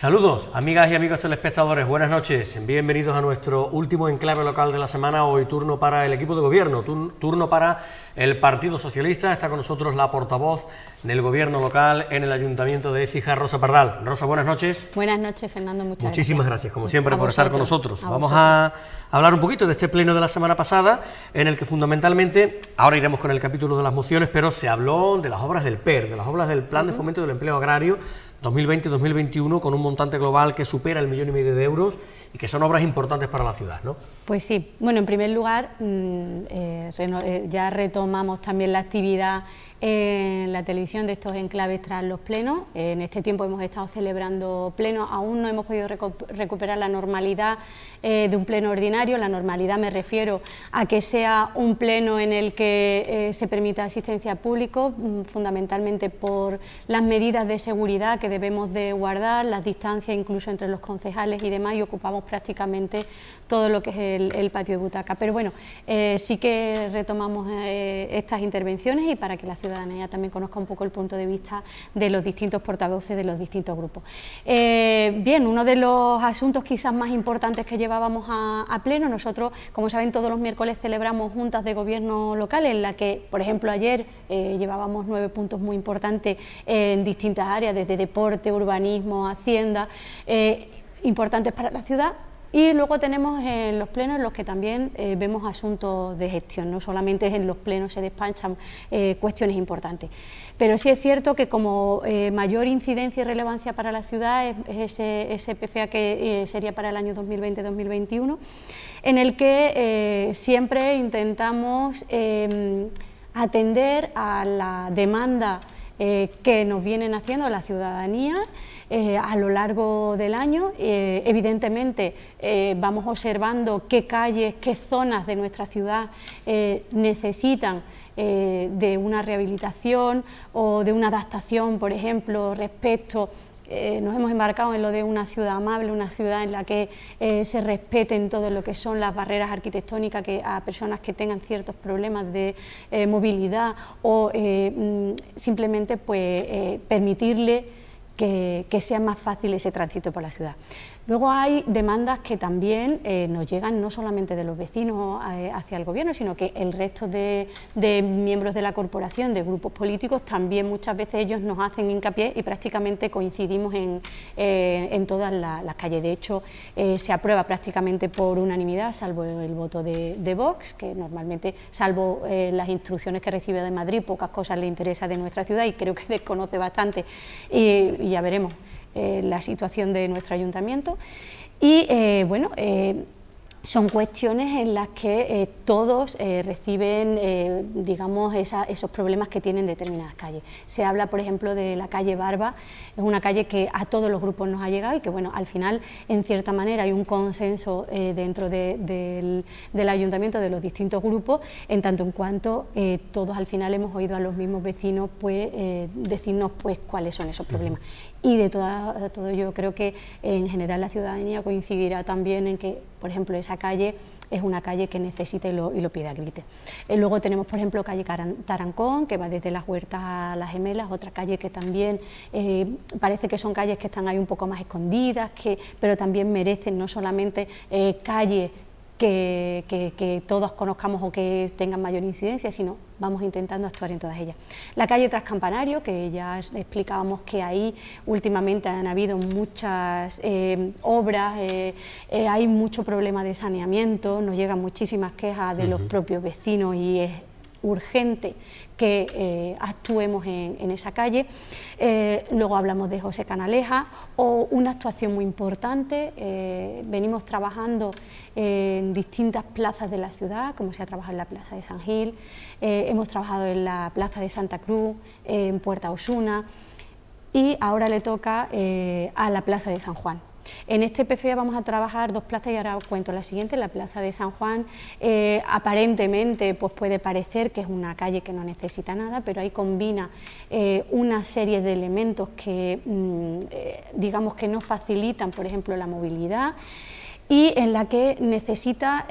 Saludos, amigas y amigos telespectadores, buenas noches, bienvenidos a nuestro último enclave local de la semana. Hoy turno para el equipo de gobierno, turno para el Partido Socialista. Está con nosotros la portavoz del gobierno local en el Ayuntamiento de Écija, Rosa Pardal. Rosa, buenas noches. Buenas noches, Fernando, muchísimas gracias, como siempre, por estar con nosotros. Vamos a hablar un poquito de este pleno de la semana pasada, en el que fundamentalmente, ahora iremos con el capítulo de las mociones, pero se habló de las obras del PER, de las obras del Plan de Fomento del Empleo Agrario 2020-2021, con un montante global que supera el 1,5 millones de euros y que son obras importantes para la ciudad, ¿no? Pues sí, bueno, en primer lugar, ya retomamos también la actividad en la televisión de estos enclaves tras los plenos. En este tiempo hemos estado celebrando plenos, aún no hemos podido recuperar la normalidad de un pleno ordinario. La normalidad me refiero a que sea un pleno en el que se permita asistencia al público, fundamentalmente por las medidas de seguridad que debemos de guardar, las distancias incluso entre los concejales y demás, y ocupamos prácticamente todo lo que es el patio de butaca. Pero bueno, sí que retomamos estas intervenciones y para que la ciudadanía también conozca un poco el punto de vista de los distintos portavoces de los distintos grupos. Bien, uno de los asuntos quizás más importantes que llevábamos a pleno, nosotros, como saben, todos los miércoles celebramos juntas de gobierno local en la que, por ejemplo, ayer llevábamos 9 puntos muy importantes en distintas áreas, desde deporte, urbanismo, hacienda, importantes para la ciudad. Y luego tenemos los plenos en los que también vemos asuntos de gestión, no solamente en los plenos se despachan cuestiones importantes. Pero sí es cierto que como mayor incidencia y relevancia para la ciudad es ese PFA que sería para el año 2020-2021, en el que siempre intentamos atender a la demanda que nos vienen haciendo la ciudadanía a lo largo del año. Evidentemente vamos observando qué calles, qué zonas de nuestra ciudad necesitan de una rehabilitación o de una adaptación, por ejemplo, respecto. Nos hemos embarcado en lo de una ciudad amable, una ciudad en la que se respeten todo lo que son las barreras arquitectónicas a personas que tengan ciertos problemas de movilidad o simplemente pues, permitirle que sea más fácil ese tránsito por la ciudad. Luego hay demandas que también nos llegan no solamente de los vecinos hacia el gobierno, sino que el resto de miembros de la corporación, de grupos políticos, también muchas veces ellos nos hacen hincapié y prácticamente coincidimos en todas las calles. De hecho, se aprueba prácticamente por unanimidad, salvo el voto de Vox, que normalmente, salvo las instrucciones que recibe de Madrid, pocas cosas le interesa de nuestra ciudad y creo que desconoce bastante, y ya veremos la situación de nuestro ayuntamiento. Y bueno, son cuestiones en las que todos reciben, digamos, esos problemas que tienen determinadas calles. Se habla, por ejemplo, de la calle Barba, es una calle que a todos los grupos nos ha llegado y que, bueno, al final, en cierta manera, hay un consenso dentro del ayuntamiento de los distintos grupos, en tanto en cuanto todos al final hemos oído a los mismos vecinos pues, decirnos pues, cuáles son esos problemas. Y de todo yo creo que en general la ciudadanía coincidirá también en que, por ejemplo, esa calle es una calle que necesita y lo pide a gritos. Luego tenemos, por ejemplo, calle Tarancón, que va desde las Huertas a las Gemelas, otra calle que también parece que son calles que están ahí un poco más escondidas, pero también merecen no solamente calles que todos conozcamos o que tengan mayor incidencia, sino vamos intentando actuar en todas ellas. La calle Transcampanario, que ya explicábamos que ahí últimamente han habido muchas obras, hay mucho problema de saneamiento, nos llegan muchísimas quejas de los propios vecinos y es urgente que actuemos en esa calle. Luego hablamos de José Canaleja, o una actuación muy importante. Venimos trabajando en distintas plazas de la ciudad, como se ha trabajado en la plaza de San Gil, hemos trabajado en la plaza de Santa Cruz, en Puerta Osuna, y ahora le toca a la plaza de San Juan. En este PFA vamos a trabajar 2 plazas y ahora os cuento la siguiente. La plaza de San Juan aparentemente pues puede parecer que es una calle que no necesita nada, pero ahí combina una serie de elementos que digamos que no facilitan, por ejemplo, la movilidad, y en la que necesita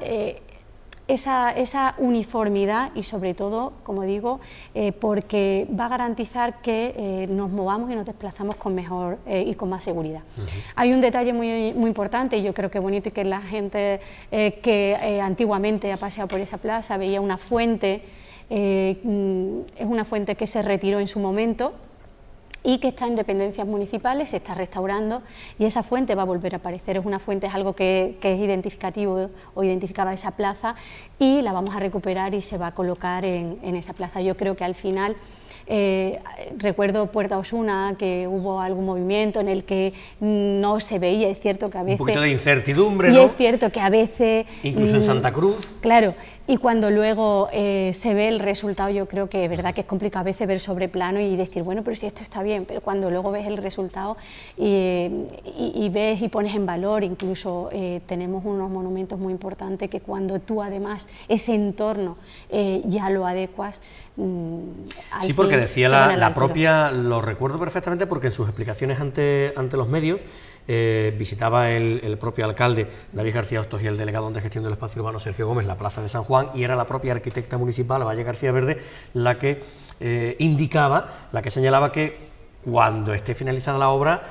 esa uniformidad y sobre todo, como digo, porque va a garantizar que nos movamos y nos desplazamos con mejor y con más seguridad. Hay un detalle muy, muy importante y yo creo que bonito, y que la gente que antiguamente ha paseado por esa plaza veía una fuente, es una fuente que se retiró en su momento y que está en dependencias municipales, se está restaurando y esa fuente va a volver a aparecer. Es una fuente, es algo que es identificativo o identificaba esa plaza, y la vamos a recuperar y se va a colocar en esa plaza. Yo creo que al final, recuerdo Puerta Osuna, que hubo algún movimiento en el que no se veía, es cierto que a veces... Un poquito de incertidumbre, y ¿no? es cierto que a veces... Incluso en Santa Cruz. Claro, y cuando luego se ve el resultado, yo creo que es verdad que es complicado a veces ver sobre plano y decir, bueno, pero si esto está bien, pero cuando luego ves el resultado y ves y pones en valor, incluso tenemos unos monumentos muy importantes que cuando tú además ese entorno ya lo adecuas, sí, porque decía la propia, lo recuerdo perfectamente porque en sus explicaciones ante los medios visitaba el propio alcalde David García Hostos y el delegado de gestión del espacio urbano Sergio Gómez la plaza de San Juan, y era la propia arquitecta municipal Valle García Verde la que indicaba, la que señalaba que cuando esté finalizada la obra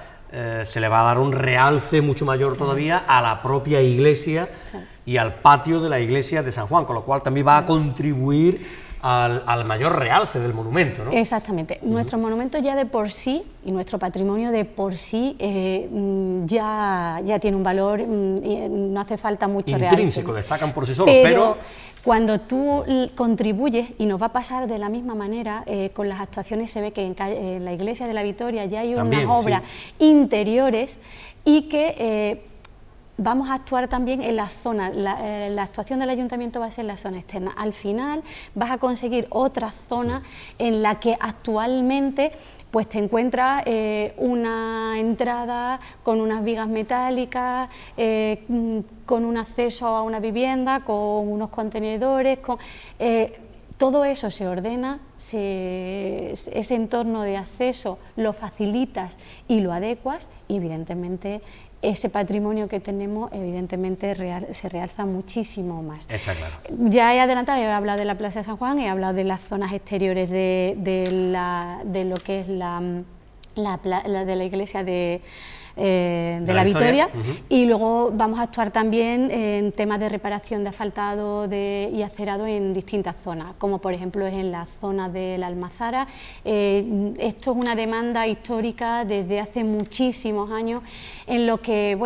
se le va a dar un realce mucho mayor todavía a la propia iglesia y al patio de la iglesia de San Juan, con lo cual también va a contribuir al mayor realce del monumento, ¿no? Exactamente. Nuestro monumento ya de por sí, y nuestro patrimonio de por sí, ya tiene un valor, y no hace falta mucho intrínseco, realce, destacan por sí solos, pero cuando tú contribuyes, y nos va a pasar de la misma manera, con las actuaciones se ve que en la iglesia de la Victoria ya hay unas obras interiores y que vamos a actuar también en la zona, la actuación del ayuntamiento va a ser en la zona externa. Al final vas a conseguir otra zona en la que actualmente pues te encuentras una entrada con unas vigas metálicas, con un acceso a una vivienda, con unos contenedores, todo eso se ordena, ese entorno de acceso lo facilitas y lo adecuas, y evidentemente ese patrimonio que tenemos evidentemente se realza muchísimo más. Está claro. Ya he adelantado, he hablado de la Plaza de San Juan, he hablado de las zonas exteriores de lo que es de la iglesia de la Victoria, y luego vamos a actuar también en temas de reparación de asfaltado y acerado en distintas zonas, como por ejemplo es en la zona de la Almazara. Esto es una demanda histórica desde hace muchísimos años, en lo que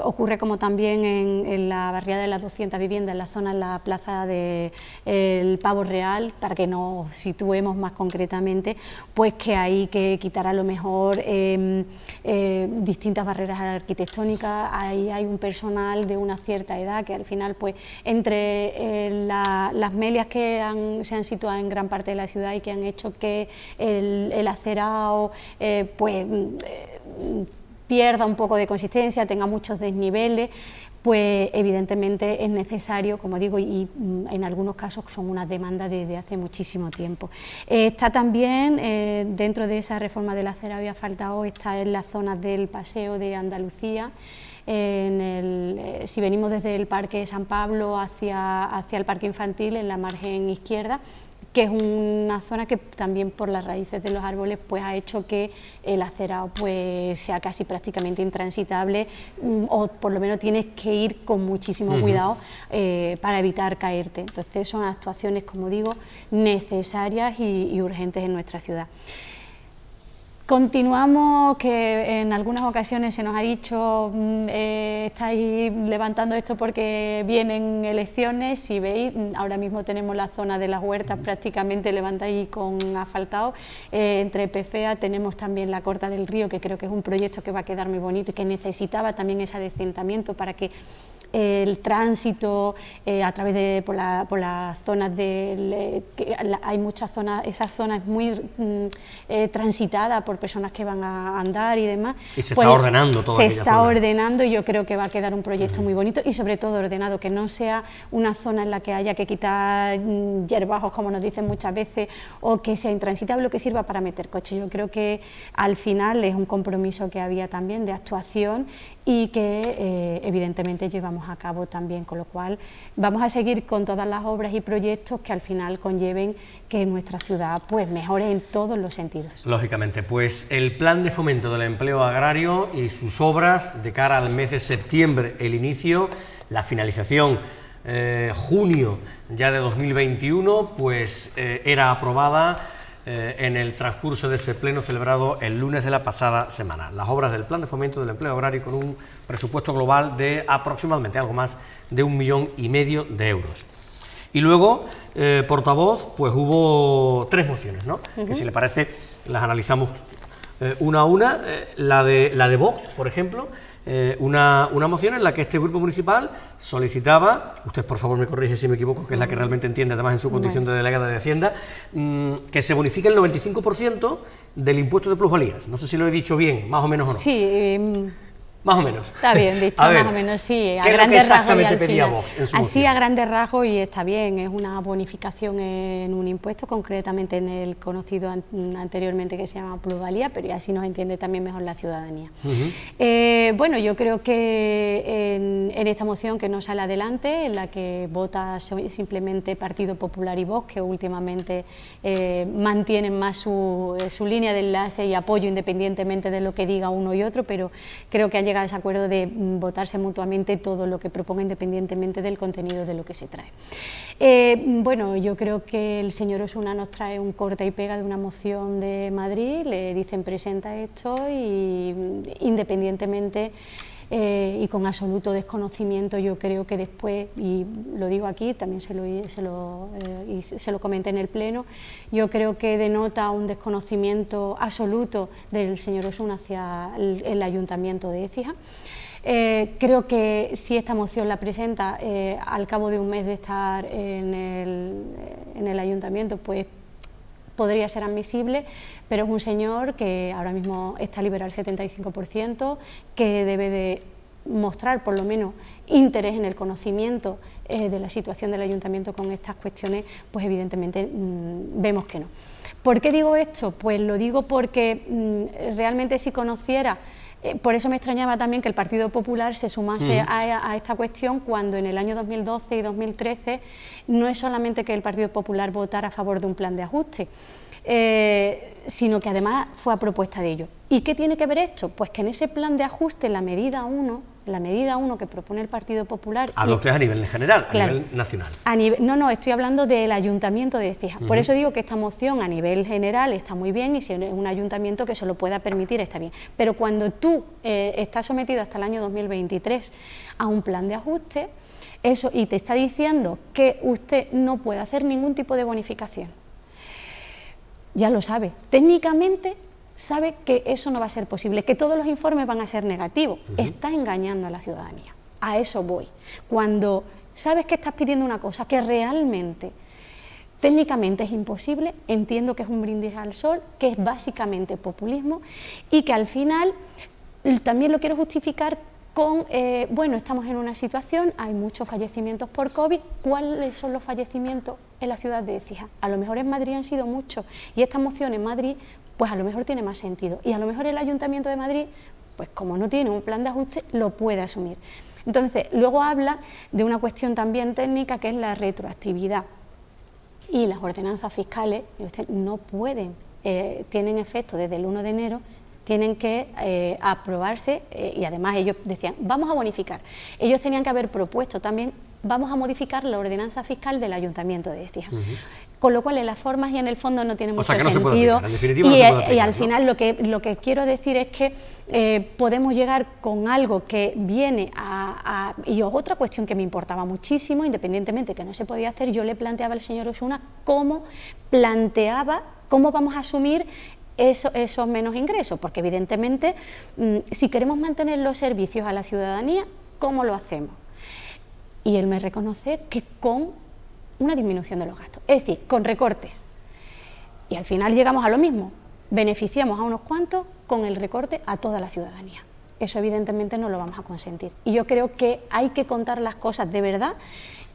ocurre como también en la barriada de las 200 viviendas, en la zona, en la plaza del Pavo Real, para que nos situemos más concretamente, pues que hay que quitar a lo mejor distintas barreras arquitectónicas. Ahí hay un personal de una cierta edad que al final, pues entre las melias que se han situado en gran parte de la ciudad y que han hecho que el acerado pierda un poco de consistencia, tenga muchos desniveles, pues evidentemente es necesario, como digo, y en algunos casos son una demanda desde hace muchísimo tiempo. Está también, dentro de esa reforma del acerado y asfaltado, está en las zonas del Paseo de Andalucía, si venimos desde el Parque San Pablo hacia el Parque Infantil, en la margen izquierda, que es una zona que también por las raíces de los árboles pues ha hecho que el acerado pues sea casi prácticamente intransitable, o por lo menos tienes que ir con muchísimo cuidado para evitar caerte. Entonces son actuaciones, como digo, necesarias y urgentes en nuestra ciudad. Continuamos, que en algunas ocasiones se nos ha dicho estáis levantando esto porque vienen elecciones. Si veis, ahora mismo tenemos la zona de las huertas prácticamente levantada y con asfaltado. Entre PFEA tenemos también la Corta del Río, que creo que es un proyecto que va a quedar muy bonito y que necesitaba también ese adecentamiento para que el tránsito a través de por las zonas hay muchas zonas, esa zona es muy transitada por personas que van a andar y demás. Y se está ordenando toda aquella zona. Se está ordenando, y yo creo que va a quedar un proyecto muy bonito y sobre todo ordenado, que no sea una zona en la que haya que quitar hierbajos, como nos dicen muchas veces, o que sea intransitable o que sirva para meter coches. Yo creo que al final es un compromiso que había también de actuación y que evidentemente llevamos a cabo también, con lo cual vamos a seguir con todas las obras y proyectos que al final conlleven que nuestra ciudad pues mejore en todos los sentidos. Lógicamente, pues el Plan de Fomento del Empleo Agrario y sus obras de cara al mes de septiembre, el inicio, la finalización, junio ya de 2021, pues era aprobada en el transcurso de ese pleno celebrado el lunes de la pasada semana. Las obras del Plan de Fomento del Empleo Agrario con un presupuesto global de aproximadamente algo más de 1,5 millones de euros. Y luego, portavoz, pues hubo 3 mociones, ¿no? Que si le parece las analizamos una a una. La de Vox, por ejemplo, una moción en la que este grupo municipal solicitaba, usted por favor me corrige si me equivoco, que es la que realmente entiende, además en su condición de delegada de Hacienda, que se bonifique el 95% del impuesto de plusvalías. No sé si lo he dicho bien, más o menos o no. Sí, más o menos. está bien dicho, más o menos, sí. A grandes rasgos y al final. Vox en su así moción. A grandes rasgos y está bien, es una bonificación en un impuesto, concretamente en el conocido anteriormente que se llama plusvalía, pero así nos entiende también mejor la ciudadanía. Bueno, yo creo que en esta moción que no sale adelante, en la que vota simplemente Partido Popular y Vox, que últimamente mantienen más su línea de enlace y apoyo independientemente de lo que diga uno y otro, pero creo que han llegado a ese acuerdo de votarse mutuamente todo lo que proponga independientemente del contenido de lo que se trae. Bueno, yo creo que el señor Osuna nos trae un corta y pega de una moción de Madrid, le dicen presenta esto y independientemente y con absoluto desconocimiento, yo creo que después, y lo digo aquí, también se lo comenté en el pleno, yo creo que denota un desconocimiento absoluto del señor Osuna hacia el Ayuntamiento de Écija. Creo que si esta moción la presenta al cabo de un mes de estar en el Ayuntamiento, pues podría ser admisible, pero es un señor que ahora mismo está liberado al 75%, que debe de mostrar por lo menos interés en el conocimiento de la situación del Ayuntamiento con estas cuestiones, pues evidentemente vemos que no. ¿Por qué digo esto? Pues lo digo porque realmente si conociera, por eso me extrañaba también que el Partido Popular se sumase a esta cuestión cuando en el año 2012 y 2013 no es solamente que el Partido Popular votara a favor de un plan de ajuste, sino que además fue a propuesta de ellos. ¿Y qué tiene que ver esto? Pues que en ese plan de ajuste, la medida 1 que propone el Partido Popular... Habla usted a nivel general, claro, a nivel nacional. No, estoy hablando del Ayuntamiento de Écija. Por eso digo que esta moción a nivel general está muy bien y si es un ayuntamiento que se lo pueda permitir está bien. Pero cuando tú estás sometido hasta el año 2023 a un plan de ajuste, eso, y te está diciendo que usted no puede hacer ningún tipo de bonificación, ya lo sabe. Técnicamente sabe que eso no va a ser posible, que todos los informes van a ser negativos. Está engañando a la ciudadanía. A eso voy. Cuando sabes que estás pidiendo una cosa que realmente, técnicamente es imposible, entiendo que es un brindis al sol, que es básicamente populismo y que al final también lo quiero justificar con, bueno, estamos en una situación, hay muchos fallecimientos por COVID, ¿cuáles son los fallecimientos en la ciudad de Écija? A lo mejor en Madrid han sido muchos y esta moción en Madrid pues a lo mejor tiene más sentido y a lo mejor el Ayuntamiento de Madrid, pues como no tiene un plan de ajuste, lo puede asumir. Entonces, luego habla de una cuestión también técnica que es la retroactividad y las ordenanzas fiscales no pueden, tienen efecto desde el 1 de enero, tienen que aprobarse y además ellos decían, vamos a bonificar. Ellos tenían que haber propuesto también, vamos a modificar la ordenanza fiscal del Ayuntamiento de Écija. Con lo cual en las formas y en el fondo no tiene mucho sentido. En definitiva no se puede aplicar, y al final lo que quiero decir es que podemos llegar con algo que viene y otra cuestión que me importaba muchísimo, independientemente que no se podía hacer, yo le planteaba al señor Osuna cómo vamos a asumir esos menos ingresos, porque evidentemente si queremos mantener los servicios a la ciudadanía, ¿cómo lo hacemos? Y él me reconoce que con una disminución de los gastos, es decir, con recortes. Y al final llegamos a lo mismo, beneficiamos a unos cuantos con el recorte a toda la ciudadanía. Eso evidentemente no lo vamos a consentir. Y yo creo que hay que contar las cosas de verdad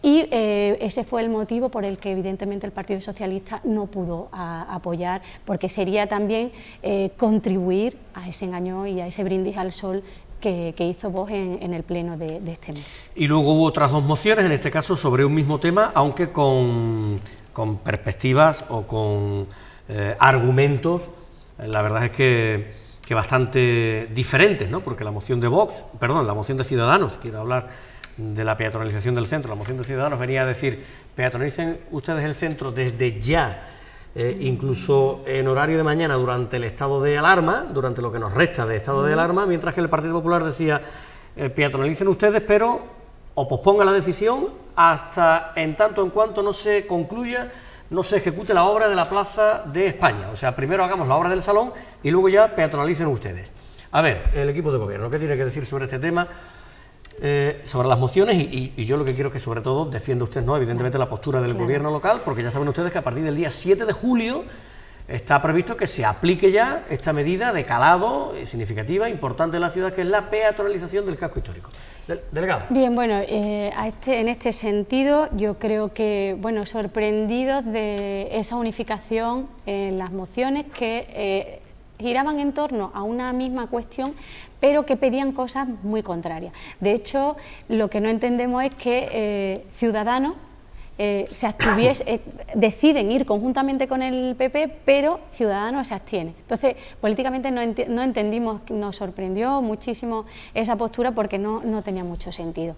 y ese fue el motivo por el que evidentemente el Partido Socialista no pudo apoyar, porque sería también contribuir a ese engaño y a ese brindis al sol que hizo Vox en el pleno de este mes. Y luego hubo otras dos mociones, en este caso sobre un mismo tema, aunque con perspectivas o con argumentos, la verdad es que bastante diferentes, ¿no? Porque la moción de la moción de Ciudadanos, quiero hablar de la peatonalización del centro, la moción de Ciudadanos venía a decir: peatonalicen ustedes el centro desde ya, incluso en horario de mañana durante el estado de alarma, durante lo que nos resta de estado de alarma, mientras que el Partido Popular decía: peatonalicen ustedes, pero o pospongan la decisión hasta en tanto en cuanto no se concluya, no se ejecute la obra de la Plaza de España. O sea, primero hagamos la obra del Salón y luego ya peatonalicen ustedes. A ver, el equipo de gobierno, ¿qué tiene que decir sobre este tema? Sobre las mociones, y yo lo que quiero es que sobre todo defienda usted, ¿no?, evidentemente, la postura del gobierno local, porque ya saben ustedes que a partir del día 7 de julio está previsto que se aplique ya esta medida de calado significativa, importante en la ciudad, que es la peatonalización del casco histórico. Delegada. Bien, bueno, en este sentido yo creo que, bueno, sorprendidos de esa unificación en las mociones que giraban en torno a una misma cuestión, pero que pedían cosas muy contrarias. De hecho, lo que no entendemos es que Ciudadanos deciden ir conjuntamente con el PP, pero Ciudadanos se abstiene. Entonces, políticamente no entendimos, nos sorprendió muchísimo esa postura porque no tenía mucho sentido.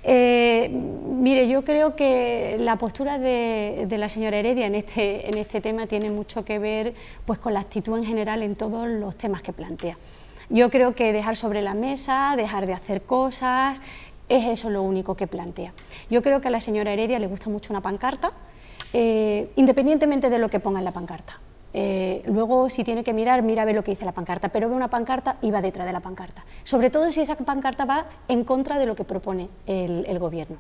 Mire, yo creo que la postura de la señora Heredia en este tema tiene mucho que ver, pues, con la actitud en general en todos los temas que plantea. Yo creo que dejar sobre la mesa, dejar de hacer cosas, es eso lo único que plantea. Yo creo que a la señora Heredia le gusta mucho una pancarta, independientemente de lo que ponga en la pancarta. Luego, si tiene que mirar, mira a ver lo que dice la pancarta, pero ve una pancarta y va detrás de la pancarta. Sobre todo si esa pancarta va en contra de lo que propone el gobierno.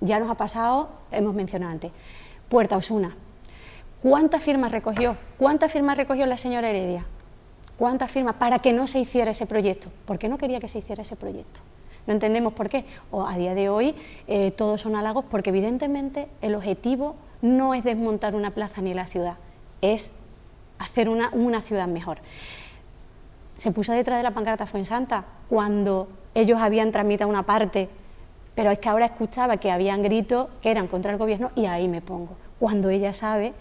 Ya nos ha pasado, hemos mencionado antes, Puerta Osuna. ¿Cuántas firmas recogió? ¿Cuántas firmas recogió la señora Heredia? ¿Cuántas firmas para que no se hiciera ese proyecto? ¿Por qué no quería que se hiciera ese proyecto? No entendemos por qué. O a día de hoy todos son halagos, porque evidentemente el objetivo no es desmontar una plaza ni la ciudad, es hacer una ciudad mejor. Se puso detrás de la pancarta Fuensanta cuando ellos habían tramitado una parte, pero es que ahora escuchaba que habían gritos que eran contra el gobierno y ahí me pongo, cuando ella sabe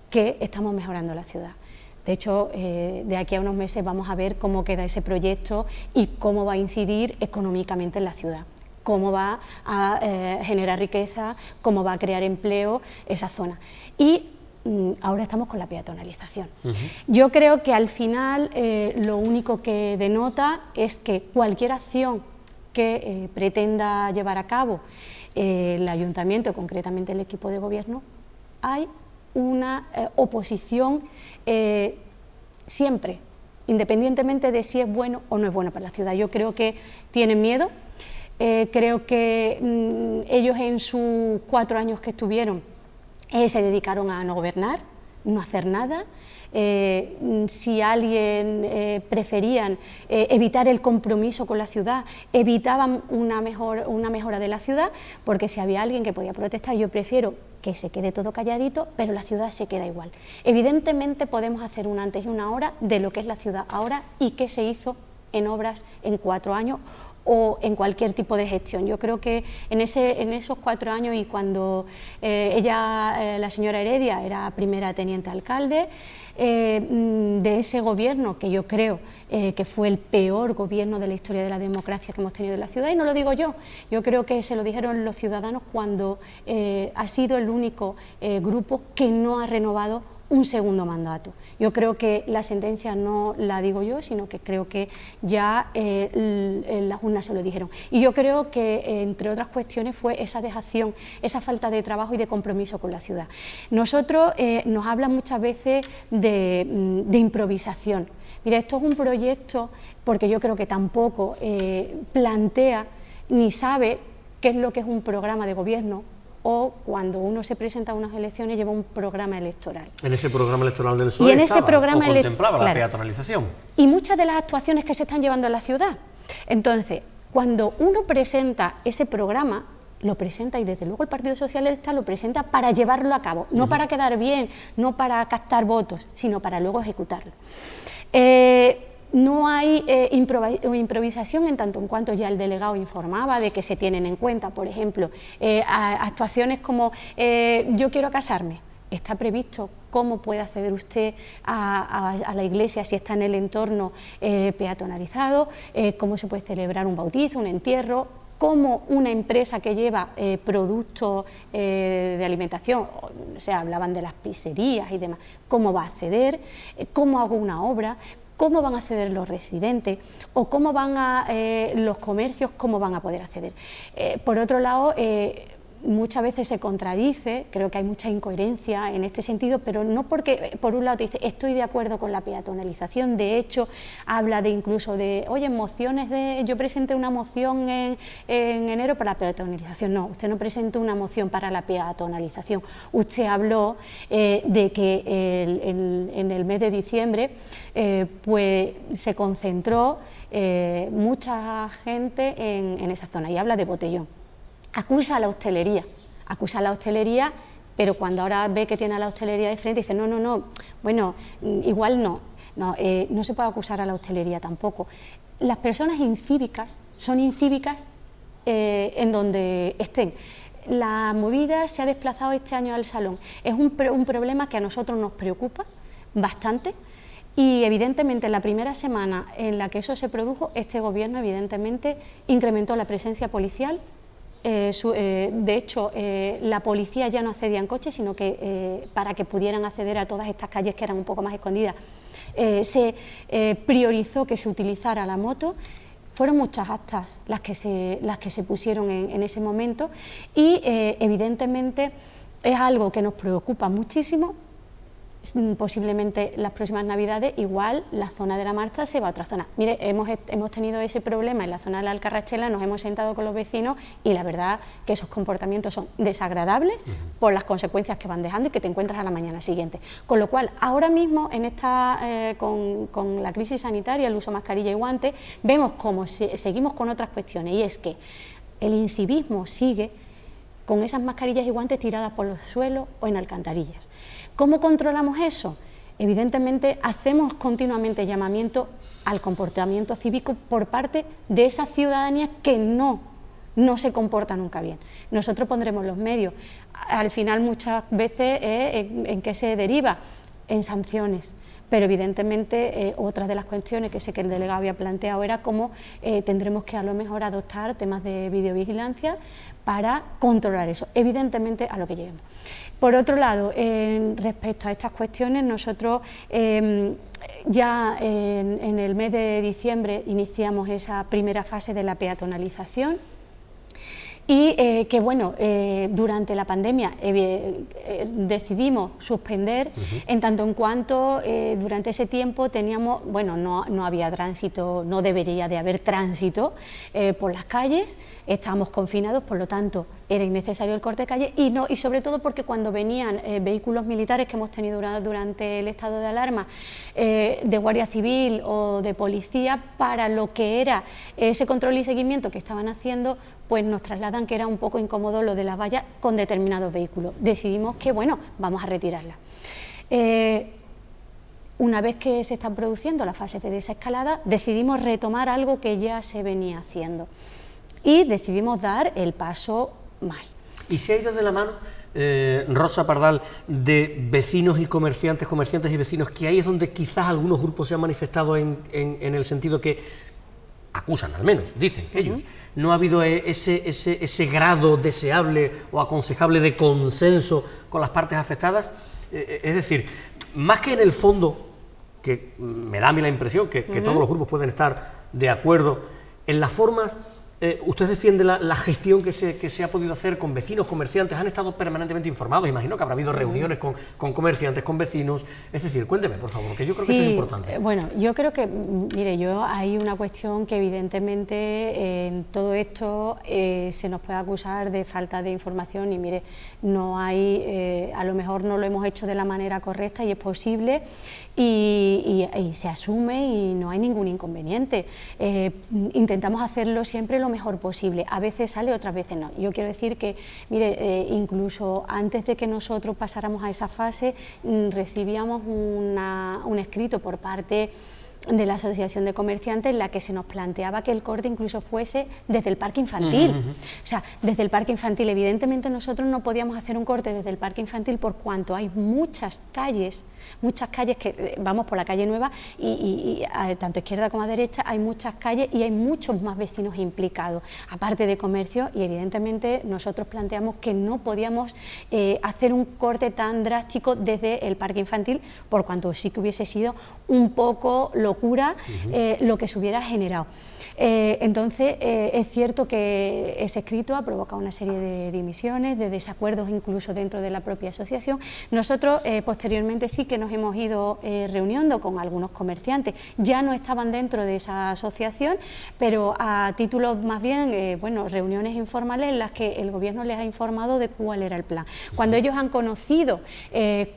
que estamos mejorando la ciudad. De hecho, de aquí a unos meses vamos a ver cómo queda ese proyecto y cómo va a incidir económicamente en la ciudad, cómo va a generar riqueza, cómo va a crear empleo esa zona. Y ahora estamos con la peatonalización. Yo creo que al final lo único que denota es que cualquier acción que pretenda llevar a cabo el ayuntamiento, concretamente el equipo de gobierno, hay una oposición siempre, independientemente de si es bueno o no es bueno para la ciudad. Yo creo que tienen miedo, creo que ellos en sus 4 años que estuvieron se dedicaron a no gobernar, no hacer nada. Si alguien preferían evitar el compromiso con la ciudad, evitaban una mejora de la ciudad, porque si había alguien que podía protestar, yo prefiero que se quede todo calladito, pero la ciudad se queda igual. Evidentemente podemos hacer un antes y una ahora de lo que es la ciudad ahora y qué se hizo en obras en 4 años o en cualquier tipo de gestión. Yo creo que en esos 4 años, y cuando la señora Heredia era primera teniente alcalde, de ese gobierno, que yo creo que fue el peor gobierno de la historia de la democracia que hemos tenido en la ciudad, y no lo digo yo creo que se lo dijeron los ciudadanos cuando ha sido el único grupo que no ha renovado un segundo mandato. Yo creo que la sentencia no la digo yo, sino que creo que ya en las urnas se lo dijeron. Y yo creo que, entre otras cuestiones, fue esa dejación, esa falta de trabajo y de compromiso con la ciudad. Nosotros nos hablan muchas veces de improvisación. Mira, esto es un proyecto, porque yo creo que tampoco plantea ni sabe qué es lo que es un programa de gobierno, o cuando uno se presenta a unas elecciones lleva un programa electoral. En ese programa electoral del PSOE contemplaba la peatonalización. Y muchas de las actuaciones que se están llevando en la ciudad. Entonces, cuando uno presenta ese programa, lo presenta, y desde luego el Partido Socialista lo presenta para llevarlo a cabo, no para quedar bien, no para captar votos, sino para luego ejecutarlo. no hay improvisación en tanto en cuanto ya el delegado informaba de que se tienen en cuenta, por ejemplo, actuaciones como yo quiero casarme. Está previsto cómo puede acceder usted a la iglesia si está en el entorno peatonalizado, cómo se puede celebrar un bautizo, un entierro, cómo una empresa que lleva productos de alimentación, o sea, hablaban de las pizzerías y demás, cómo va a acceder, cómo hago una obra, cómo van a acceder los residentes o cómo van los comercios, cómo van a poder acceder. Por otro lado, muchas veces se contradice, creo que hay mucha incoherencia en este sentido, pero no porque por un lado te dice estoy de acuerdo con la peatonalización, de hecho habla de incluso de, oye, mociones yo presenté una moción en enero para la peatonalización. No, usted no presentó una moción para la peatonalización, usted habló de que en el mes de diciembre pues se concentró mucha gente en esa zona y habla de botellón. Acusa a la hostelería, pero cuando ahora ve que tiene a la hostelería de frente dice no, bueno, igual no se puede acusar a la hostelería tampoco. Las personas incívicas son incívicas en donde estén. La movida se ha desplazado este año al salón, es un problema que a nosotros nos preocupa bastante. Y evidentemente en la primera semana en la que eso se produjo, este gobierno evidentemente incrementó la presencia policial. De hecho, la policía ya no accedía en coche, sino que para que pudieran acceder a todas estas calles que eran un poco más escondidas, se priorizó que se utilizara la moto. Fueron muchas actas las que se pusieron en ese momento y evidentemente es algo que nos preocupa muchísimo. Posiblemente las próximas navidades igual la zona de la marcha se va a otra zona. Mire, hemos tenido ese problema en la zona de la Alcarrachela, nos hemos sentado con los vecinos y la verdad que esos comportamientos son desagradables por las consecuencias que van dejando y que te encuentras a la mañana siguiente. Con lo cual, ahora mismo en con la crisis sanitaria, el uso de mascarilla y guantes, vemos cómo seguimos con otras cuestiones y es que el incivismo sigue con esas mascarillas y guantes tiradas por los suelos o en alcantarillas. ¿Cómo controlamos eso? Evidentemente hacemos continuamente llamamiento al comportamiento cívico por parte de esa ciudadanía que no se comporta nunca bien. Nosotros pondremos los medios. Al final muchas veces ¿en qué se deriva? En sanciones. Pero evidentemente otra de las cuestiones que sé que el delegado había planteado era cómo tendremos que a lo mejor adoptar temas de videovigilancia para controlar eso, evidentemente a lo que lleguemos. Por otro lado, respecto a estas cuestiones, nosotros ya en el mes de diciembre iniciamos esa primera fase de la peatonalización. Y que bueno, durante la pandemia decidimos suspender en tanto en cuanto durante ese tiempo teníamos, bueno, no había tránsito, no debería de haber tránsito por las calles, estábamos confinados, por lo tanto era innecesario el corte de calle y sobre todo porque cuando venían vehículos militares que hemos tenido durante el estado de alarma de Guardia Civil o de policía, para lo que era ese control y seguimiento que estaban haciendo, pues nos trasladan que era un poco incómodo lo de las vallas con determinados vehículos. Decidimos que, bueno, vamos a retirarla. Una vez que se están produciendo las fases de desescalada, decidimos retomar algo que ya se venía haciendo y decidimos dar el paso más. ¿Y si ha ido de la mano, Rosa Pardal, de vecinos y comerciantes y vecinos, que ahí es donde quizás algunos grupos se han manifestado en el sentido que acusan, al menos, dicen ellos, no ha habido ese grado deseable o aconsejable de consenso con las partes afectadas? Es decir, más que en el fondo, que me da a mí la impresión que todos los grupos pueden estar de acuerdo, en las formas, usted defiende la gestión que se ha podido hacer con vecinos, comerciantes, han estado permanentemente informados, imagino que habrá habido reuniones con comerciantes, con vecinos, es decir, cuénteme, por favor, que yo creo que eso es importante. Bueno, yo creo que, mire, hay una cuestión que evidentemente en todo esto se nos puede acusar de falta de información y mire, no hay, a lo mejor no lo hemos hecho de la manera correcta y es posible y se asume y no hay ningún inconveniente. Intentamos hacerlo siempre lo mejor posible, a veces sale, otras veces no. Yo quiero decir que, mire, incluso antes de que nosotros pasáramos a esa fase, recibíamos un escrito por parte de la Asociación de Comerciantes, en la que se nos planteaba que el corte incluso fuese desde el parque infantil. O sea, desde el parque infantil. Evidentemente nosotros no podíamos hacer un corte desde el parque infantil por cuanto hay muchas calles que vamos por la calle Nueva y tanto a izquierda como a derecha hay muchas calles y hay muchos más vecinos implicados, aparte de comercio, y evidentemente nosotros planteamos que no podíamos hacer un corte tan drástico desde el parque infantil, por cuanto sí que hubiese sido un poco locura lo que se hubiera generado. Entonces, es cierto que ese escrito ha provocado una serie de dimisiones, de desacuerdos incluso dentro de la propia asociación. Nosotros, posteriormente, sí que nos hemos ido reuniendo con algunos comerciantes, ya no estaban dentro de esa asociación, pero a título más bien, bueno, reuniones informales en las que el Gobierno les ha informado de cuál era el plan. Cuando ellos han conocido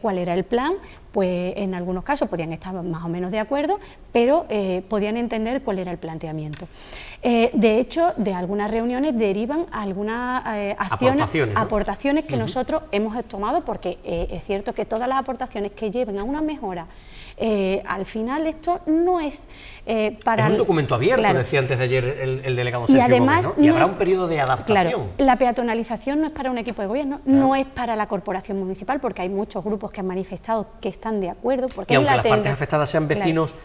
cuál era el plan, pues en algunos casos podían estar más o menos de acuerdo, pero podían entender cuál era el planteamiento. De hecho, de algunas reuniones derivan algunas aportaciones que nosotros hemos tomado, porque es cierto que todas las aportaciones que lleven a una mejora, al final esto no es para... Es un documento abierto, claro, decía antes de ayer el delegado Sergio además, Gómez, ¿no? Y habrá un periodo de adaptación. Claro, la peatonalización no es para un equipo de gobierno, no es para la corporación municipal, porque hay muchos grupos que han manifestado que están de acuerdo. Porque y aunque las partes afectadas sean vecinos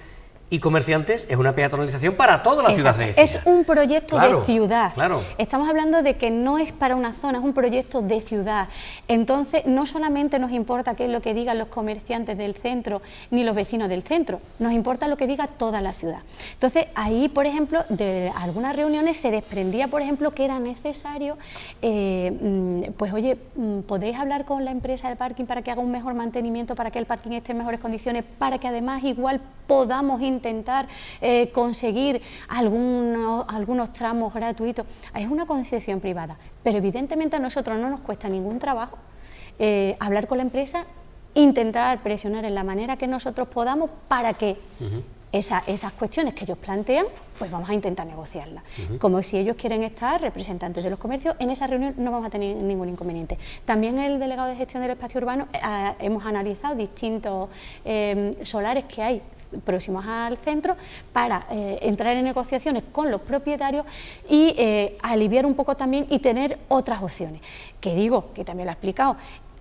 y comerciantes, es una peatonalización para toda la ciudad de Écija. Es un proyecto de ciudad. Claro. Estamos hablando de que no es para una zona, es un proyecto de ciudad. Entonces, no solamente nos importa qué es lo que digan los comerciantes del centro ni los vecinos del centro, nos importa lo que diga toda la ciudad. Entonces, ahí, por ejemplo, de algunas reuniones se desprendía, por ejemplo, que era necesario, pues oye, podéis hablar con la empresa del parking para que haga un mejor mantenimiento, para que el parking esté en mejores condiciones, para que además igual podamos intentar conseguir algunos tramos gratuitos. Es una concesión privada, pero evidentemente a nosotros no nos cuesta ningún trabajo hablar con la empresa, intentar presionar en la manera que nosotros podamos para que esas cuestiones que ellos plantean, pues vamos a intentar negociarlas. Como si ellos quieren estar representantes de los comercios, en esa reunión no vamos a tener ningún inconveniente. También el delegado de gestión del espacio urbano hemos analizado distintos solares que hay próximos al centro para entrar en negociaciones con los propietarios y aliviar un poco también y tener otras opciones. Que digo, que también lo he explicado,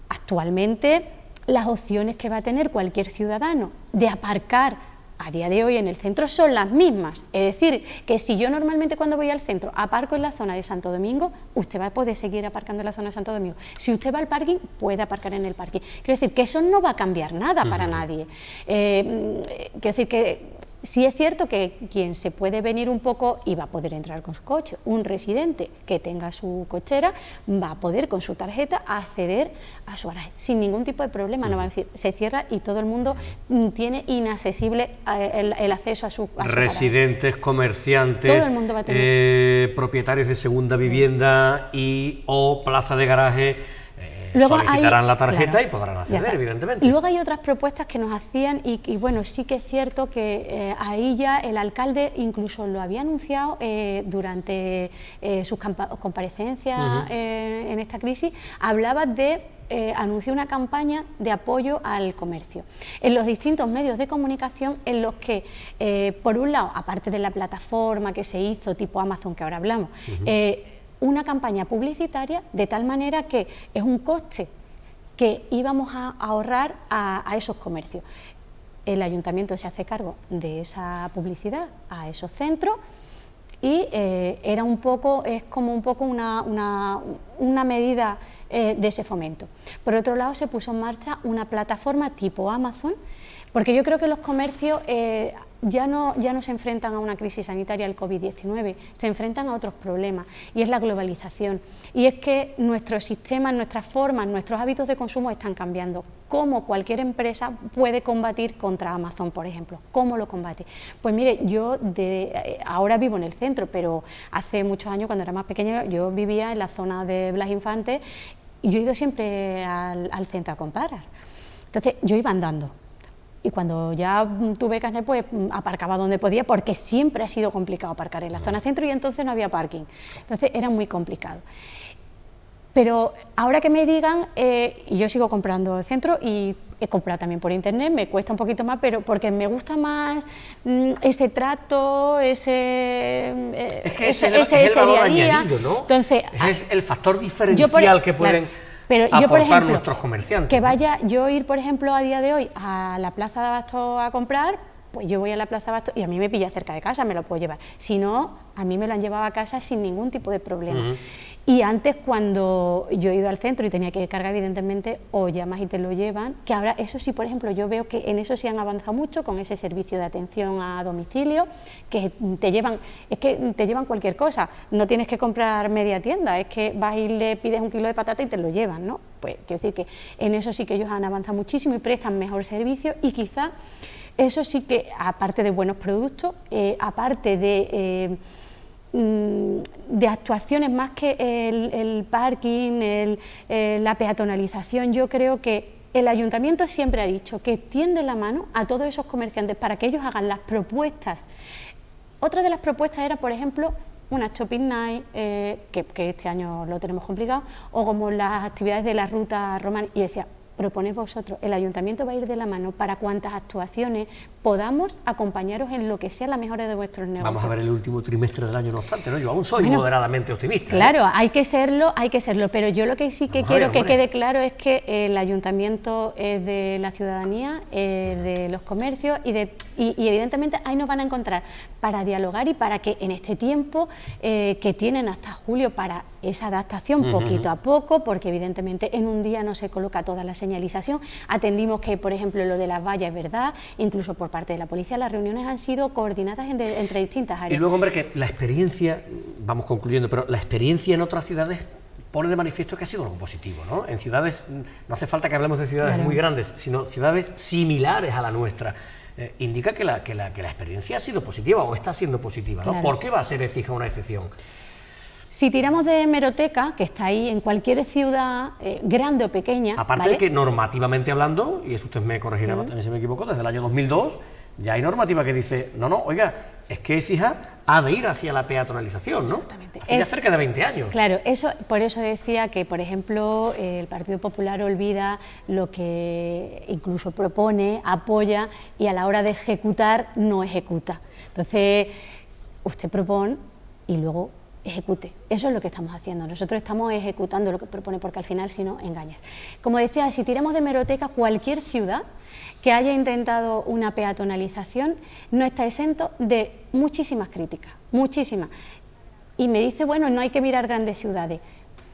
actualmente las opciones que va a tener cualquier ciudadano de aparcar a día de hoy en el centro son las mismas, es decir, que si yo normalmente cuando voy al centro aparco en la zona de Santo Domingo, usted va a poder seguir aparcando en la zona de Santo Domingo. Si usted va al parking, puede aparcar en el parking. Quiero decir que eso no va a cambiar nada para nadie. Quiero decir que sí es cierto que quien se puede venir un poco y va a poder entrar con su coche, un residente que tenga su cochera, va a poder con su tarjeta acceder a su garaje sin ningún tipo de problema. No va a decir, se cierra y todo el mundo tiene inaccesible el acceso a su residentes, garaje. Comerciantes, todo el mundo va a tener. Propietarios de segunda vivienda y o plaza de garaje. Luego solicitarán la tarjeta y podrán acceder, evidentemente. Y luego hay otras propuestas que nos hacían y bueno, sí que es cierto que ahí ya el alcalde incluso lo había anunciado durante sus comparecencias en esta crisis, hablaba de anunció una campaña de apoyo al comercio en los distintos medios de comunicación en los que, por un lado, aparte de la plataforma que se hizo tipo Amazon que ahora hablamos, una campaña publicitaria de tal manera que es un coste que íbamos a ahorrar a esos comercios. El ayuntamiento se hace cargo de esa publicidad a esos centros y era un poco, es como un poco una medida de ese fomento. Por otro lado, se puso en marcha una plataforma tipo Amazon, porque yo creo que los comercios ya no se enfrentan a una crisis sanitaria, el COVID-19, se enfrentan a otros problemas, y es la globalización. Y es que nuestros sistemas, nuestras formas, nuestros hábitos de consumo están cambiando. ¿Cómo cualquier empresa puede combatir contra Amazon, por ejemplo? ¿Cómo lo combate? Pues mire, yo ahora vivo en el centro, pero hace muchos años, cuando era más pequeña, yo vivía en la zona de Blas Infante y yo he ido siempre al centro a comprar. Entonces, yo iba andando. Y cuando ya tuve carnet, pues aparcaba donde podía, porque siempre ha sido complicado aparcar en la zona centro y entonces no había parking. Entonces era muy complicado. Pero ahora que me digan, yo sigo comprando el centro y he comprado también por internet, me cuesta un poquito más, pero porque me gusta más ese trato, ese valor día a día. añadido, ¿no? Entonces, es el factor diferencial que pueden aportar nuestros comerciantes. Que vaya, yo ir, por ejemplo, a día de hoy a la Plaza de Abasto a comprar, pues yo voy a la Plaza de Abasto y a mí me pilla cerca de casa, me lo puedo llevar. Si no, a mí me lo han llevado a casa sin ningún tipo de problema. Y antes, cuando yo he ido al centro y tenía que cargar, evidentemente, o llamas y te lo llevan, que ahora, eso sí, por ejemplo, yo veo que en eso sí han avanzado mucho con ese servicio de atención a domicilio, que te llevan cualquier cosa, no tienes que comprar media tienda, es que vas y le pides 1 kilo de patata y te lo llevan, ¿no? Pues quiero decir que en eso sí que ellos han avanzado muchísimo y prestan mejor servicio, y quizá eso sí que, aparte de buenos productos, aparte de actuaciones más que el parking, la peatonalización, yo creo que el ayuntamiento siempre ha dicho que extiende la mano a todos esos comerciantes para que ellos hagan las propuestas. Otra de las propuestas era, por ejemplo, una shopping night, que este año lo tenemos complicado, o como las actividades de la ruta romana, y decía, proponed vosotros, el ayuntamiento va a ir de la mano para cuantas actuaciones podamos acompañaros en lo que sea la mejora de vuestros negocios. Vamos a ver el último trimestre del año, no obstante, ¿no? Yo aún soy moderadamente optimista. Claro, hay que serlo, pero yo lo que sí que quiero que quede claro es que el ayuntamiento es de la ciudadanía, de los comercios y evidentemente ahí nos van a encontrar para dialogar y para que en este tiempo que tienen hasta julio para esa adaptación poquito a poco, porque evidentemente en un día no se coloca toda la señalización. Atendimos que, por ejemplo, lo de las vallas es verdad, incluso por parte de la policía, las reuniones han sido coordinadas entre distintas áreas. Y luego, hombre, que la experiencia, vamos concluyendo, pero la experiencia en otras ciudades pone de manifiesto que ha sido algo positivo, ¿no? En ciudades, no hace falta que hablemos de ciudades muy grandes, sino ciudades similares a la nuestra. Indica que la experiencia ha sido positiva o está siendo positiva, ¿no? ¿Por qué va a ser Écija una excepción? Si tiramos de hemeroteca, que está ahí en cualquier ciudad, grande o pequeña... Aparte de que normativamente hablando, y eso usted me corregirá también si me equivoco, desde el año 2002 ya hay normativa que dice, oiga, es que Écija ha de ir hacia la peatonalización, ¿no? Exactamente. Hace ya cerca de 20 años. Claro, por eso decía que, por ejemplo, el Partido Popular olvida lo que incluso propone, apoya y a la hora de ejecutar no ejecuta. Entonces, usted propone y luego ejecute. Eso es lo que estamos haciendo. Nosotros estamos ejecutando lo que propone, porque al final, si no, engañas. Como decía, si tiramos de hemeroteca, cualquier ciudad que haya intentado una peatonalización no está exento de muchísimas críticas, muchísimas. Y me dice, bueno, no hay que mirar grandes ciudades.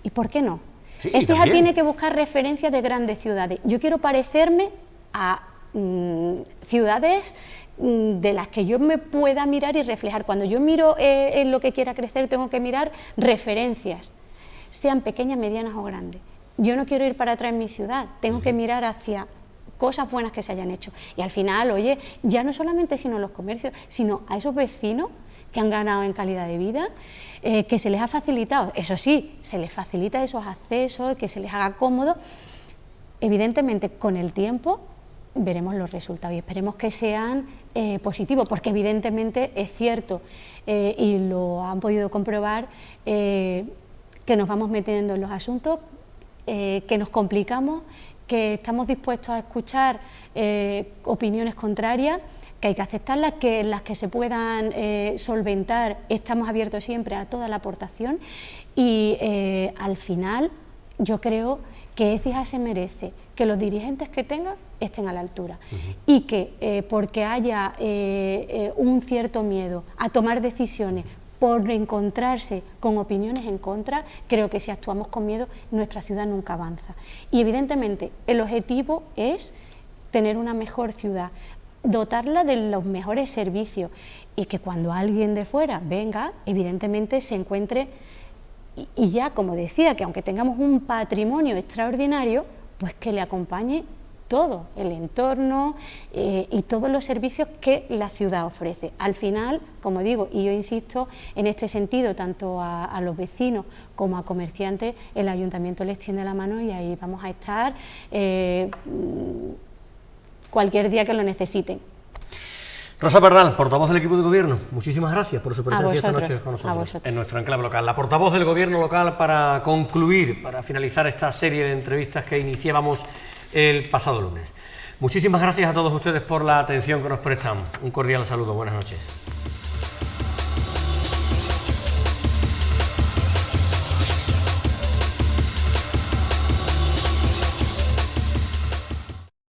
¿Y por qué no? Sí, Écija tiene que buscar referencias de grandes ciudades. Yo quiero parecerme a ciudades de las que yo me pueda mirar y reflejar. Cuando yo miro en lo que quiera crecer, tengo que mirar referencias, sean pequeñas, medianas o grandes. Yo no quiero ir para atrás en mi ciudad, tengo que mirar hacia cosas buenas que se hayan hecho. Y al final, oye, ya no solamente sino los comercios, sino a esos vecinos que han ganado en calidad de vida, que se les ha facilitado, eso sí, se les facilita esos accesos, que se les haga cómodo. Evidentemente, con el tiempo veremos los resultados y esperemos que sean positivos, porque evidentemente es cierto, y lo han podido comprobar, que nos vamos metiendo en los asuntos, que nos complicamos, que estamos dispuestos a escuchar opiniones contrarias, que hay que aceptarlas, que las que se puedan solventar estamos abiertos siempre a toda la aportación y al final yo creo que Écija se merece que los dirigentes que tenga estén a la altura y que porque haya un cierto miedo a tomar decisiones por encontrarse con opiniones en contra, creo que si actuamos con miedo nuestra ciudad nunca avanza. Y evidentemente el objetivo es tener una mejor ciudad, dotarla de los mejores servicios y que cuando alguien de fuera venga, evidentemente se encuentre y ya, como decía, que aunque tengamos un patrimonio extraordinario, pues que le acompañe todo, el entorno y todos los servicios que la ciudad ofrece. Al final, como digo, y yo insisto, en este sentido, tanto a los vecinos como a comerciantes, el ayuntamiento les tiende la mano y ahí vamos a estar cualquier día que lo necesiten. Rosa Pardal, portavoz del equipo de gobierno, muchísimas gracias por su presencia esta noche con nosotros a vosotros. En nuestro enclave local. La portavoz del gobierno local para concluir, para finalizar esta serie de entrevistas que iniciábamos el pasado lunes. Muchísimas gracias a todos ustedes por la atención que nos prestan. Un cordial saludo. Buenas noches.